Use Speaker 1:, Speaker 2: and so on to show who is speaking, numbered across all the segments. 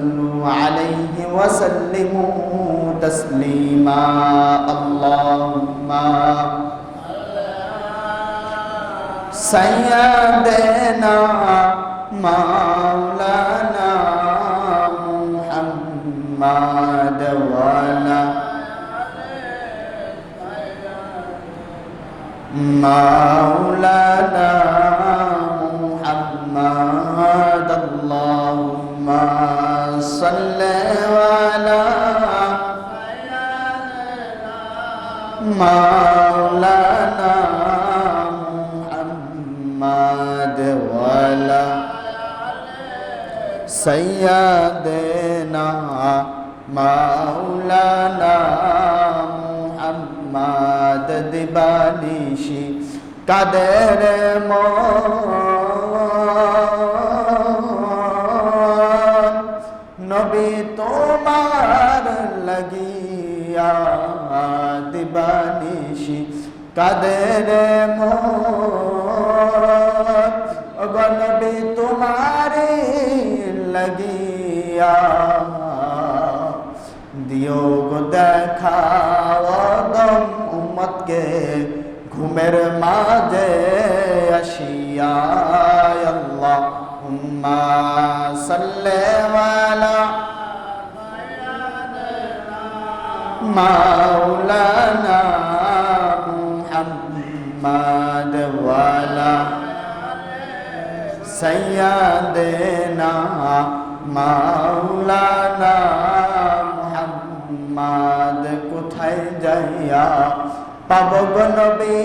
Speaker 1: صلوا عليه وسلموا تسليما اللهم سيدنا مولانا محمد وعلى مولانا محمد اللهم صل على مولانا محمد وعلى سيدنا مولانا محمد দিবানিশি কাদের মন নবী তোমার লাগিয়া দিবানিশি কাদের মন ওগো নবী তোমার লাগিয়া দিও গো দেখা দম উম্মতকে ঘুমের মাঝে আসিয়া আল্লাহুম্মা সাল্লি আলা মাওলানা মুহাম্মদ ওয়া আলা সাইয়্যিদিনা মাওলানা মুহাম্মদ কোথায় যাইয়া পাব গো নবী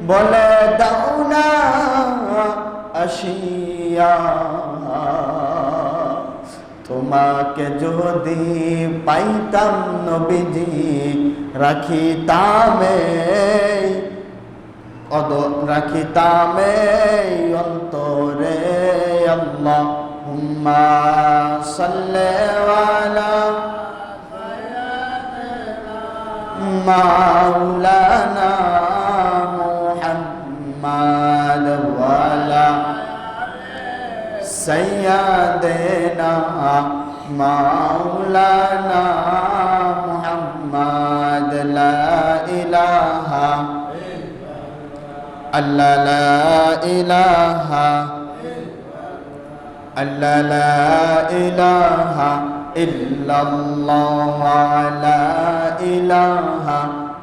Speaker 1: বলে দাও না আসিয়া তোমাকে যদি পাইতাম নবীজি রাখিতাম অন্তরে আল্লাহুম্মা সাল্লি আলা মাওলানা মুহাম্মদ ওয়া আলা সাইয়্যিদিনা মাওলানা মুহাম্মদ লা ইলাহা আল্লাহ লা ইলাহা আল্লাহ লা ইলাহা ইল্লাল্লাহ লা ইলাহা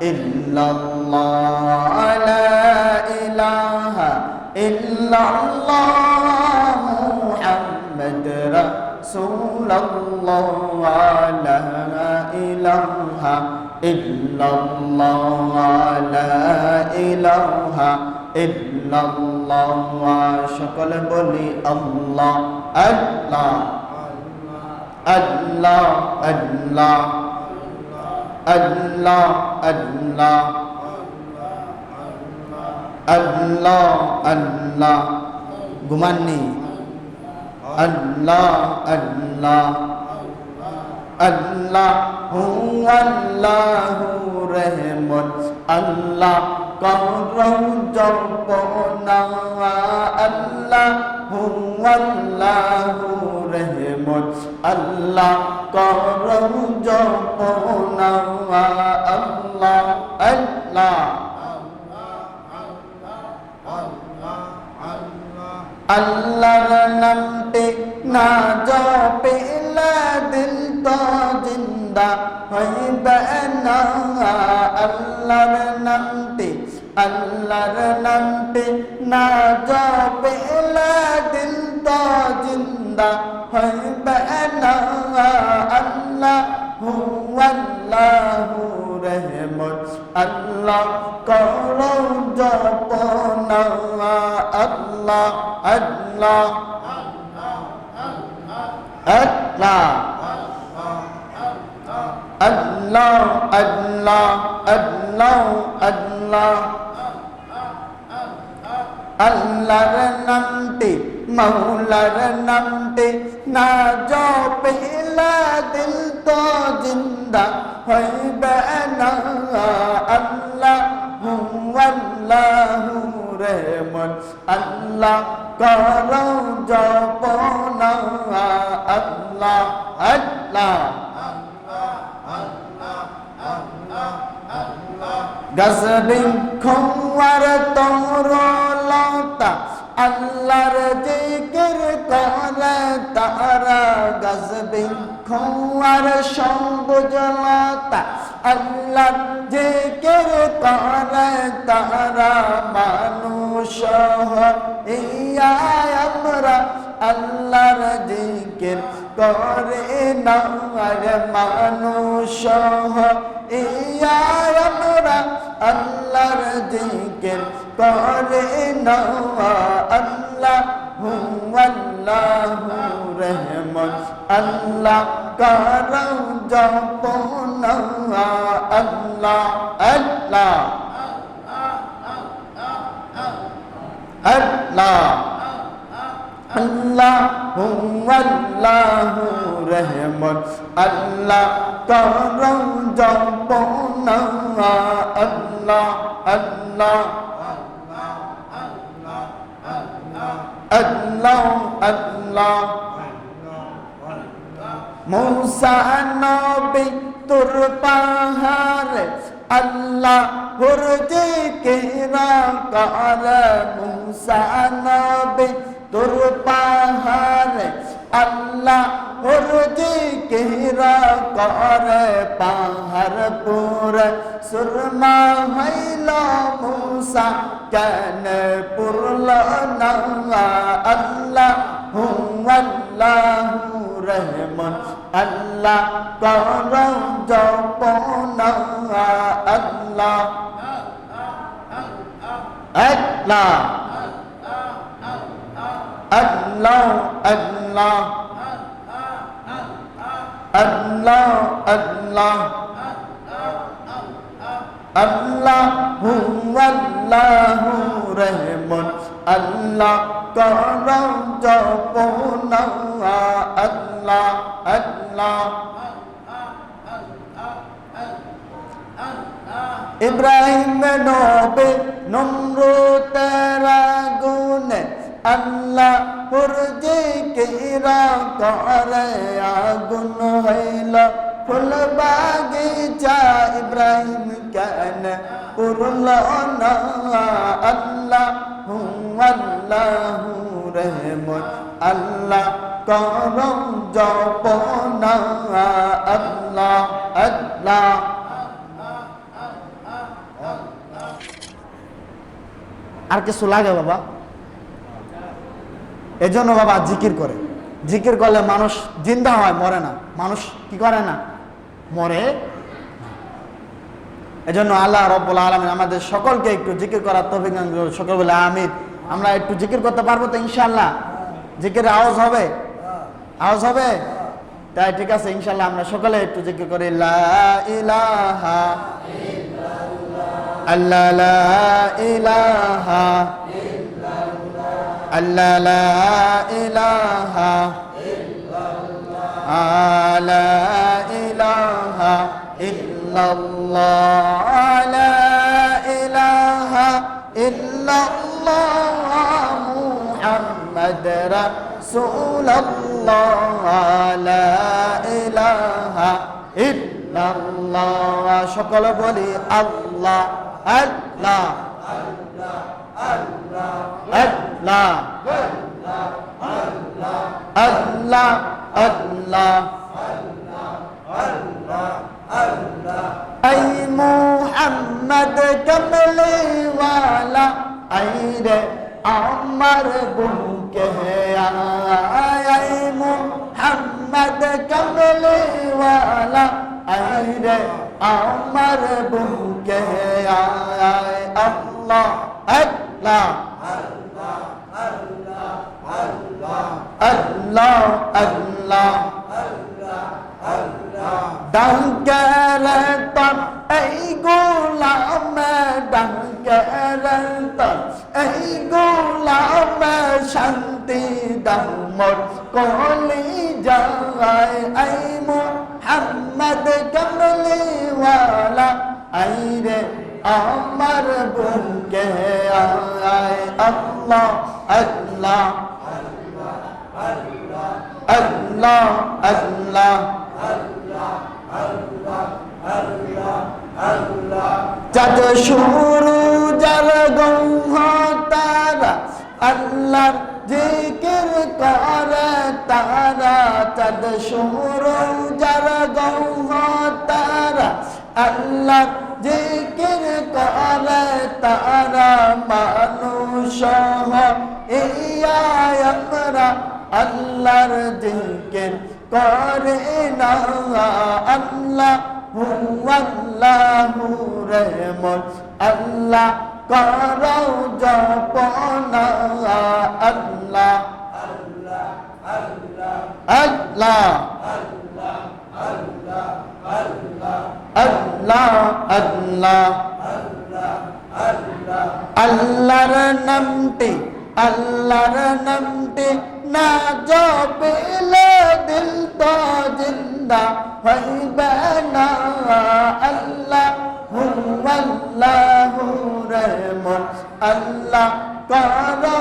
Speaker 1: ইল্লাল্লাহ লা ইলাহা ইল্লাল্লাহ মুহাম্মদ রাসূলুল্লাহ লা ইলাহা ইল্লাল্লাহ লা ইলাহা ইল্লাল্লাহ সকলে বলি আল্লাহ আল্লাহ আল্লাহ আল্লাহ আল্লাহ আল্লাহ আল্লাহ আল্লাহ ঘুমাননি আল্লাহ আল্লাহ আল্লাহু আল্লাহু রহমান আল্লাহ করম জপনা আল্লাহু আল্লাহু রহমান আল্লাহ করম জপনা আল্লাহ আল্লাহ আল্লাহর নামতে না জপিলে দিল তো জিন্দা হইবে না আল্লাহর নামতে না জপিলে দিল তো জিন্দা হইবে না আল্লাহু আল্লাহু রহমান আল্লাহ করো জপনা আল্লাহ আল্লাহ আল্লাহ আল্লাহ আল্লাহ আল্লাহ আল্লাহ আল্লাহর নামতে মৌলার নামতে না জপিলে দিল তো জিন্দা হইবে না আল্লাহু আল্লাহু রহমান আল্লাহ করো জপনা আল্লাহ আল্লাহ গজবিন খোয়ার তরলতা আল্লাহর জিকির করে তারা গজবিন খোয়ার সবুজ লতা আল্লাহর জিকির করে তারা মানুষ ইয়া আমরা আল্লাহর জিকির করে না আর মানুষ ইয়া আমরা আল্লাহর জিকির করে না আল্লাহু আল্লাহু রহমান আল্লাহ করো জপনা আল্লাহ আল্লাহ আল্লাহ আল্লাহু আল্লাহু রহমান আল্লাহ করো জপনা আল্লাহ আল্লাহ আল্লাহ আল্লাহ মূসা নবী তুর পাহাড়ে আল্লাহ হুর জিকির করে মূসা নবী তুর পাহাড়ে আল্লাহ হুর জিকির করে পাহাড় পুরে সুরমা হইল মূসা কেন পুরল না আল্লাহু আল্লাহু রহমান আল্লাহ করো জপনা আল্লাহ আল্লাহ আল্লাহ আল্লাহ আল্লাহ আল্লাহ আল্লাহু আল্লাহু রহমান আল্লাহ করো জপনা আল্লাহ আল্লাহ ইব্রাহিম নবী নমরুদের আগুনে আল্লাহ হুর জিকির করে আগুন হইল ফুল বাগিচা ইব্রাহিম কেন পুরল না আল্লাহু আল্লাহু রহমান আল্লাহ করো জপনা আল্লাহ আল্লাহ আর কিছু লাগে বাবা এজন্য বাবা জিকির করে জিকির করলে মানুষ জিন্দা হয় মরে না মানুষ কি করে না মরে এজন্য আল্লাহ রাব্বুল আলামিন আমাদের সকলকে একটু জিকির করার তৌফিক দান করুন সকল বলে আমিন আমরা একটু জিকির করতে পারবো তো ইনশাআল্লাহ জিকিরের আওয়াজ হবে তাই ঠিক আছে ইনশাআল্লাহ আমরা সকলে একটু জিকির করি লা ইলাহা ইল্লাল্লাহ আল্লাহ লা ইলাহা আল্লাহ লা ইলাহা ইল্লাল্লাহ লা ইলাহা ইল্লাল্লাহ লা ইলাহা ইল্লাল্লাহ মুহাম্মদ রাসূলুল্লাহ লা ইলাহা ইল্লাল্লাহ সকল বলি আল্লাহ আল্লাহ আল্লাহ আল্লাহ আল্লাহ আল্লাহ আই মুহাম্মদ কমলি ওয়ালা আই রে আমার বুকে আই মুহাম্মদ কমলি ওয়ালা আই রে আমার বুকে আয় আল্লাহ আল্লাহ আল্লাহ আল্লাহ ডাঙ্কের তন এই গোলাম ডাঙ্কের তন এই গোলাম শান্তি দামর কলি যায় আই মুহাম্মদ কমলি ওয়ালা আই রে আমার বুকে আয় আল্লাহ আল্লাহ আল্লাহ আল্লাহ চাঁদ শুরু যার গৌহ তারা আল্লাহর জিকির করে তারা চাঁদ শুরু যার গৌহ তারা আল্লাহর জিকির করে তারা মানুষ ইয়া আমরা আল্লাহর জিকির করে না আল্লাহ আল্লাহু রহমান আল্লাহ করো জপনা আল্লাহ আল্লাহ আল্লাহ আল্লাহ আল্লাহর নামটি না জপলে দিল তো জিন্দা হইবে না আল্লাহ আল্লাহু রহমান আল্লাহ করো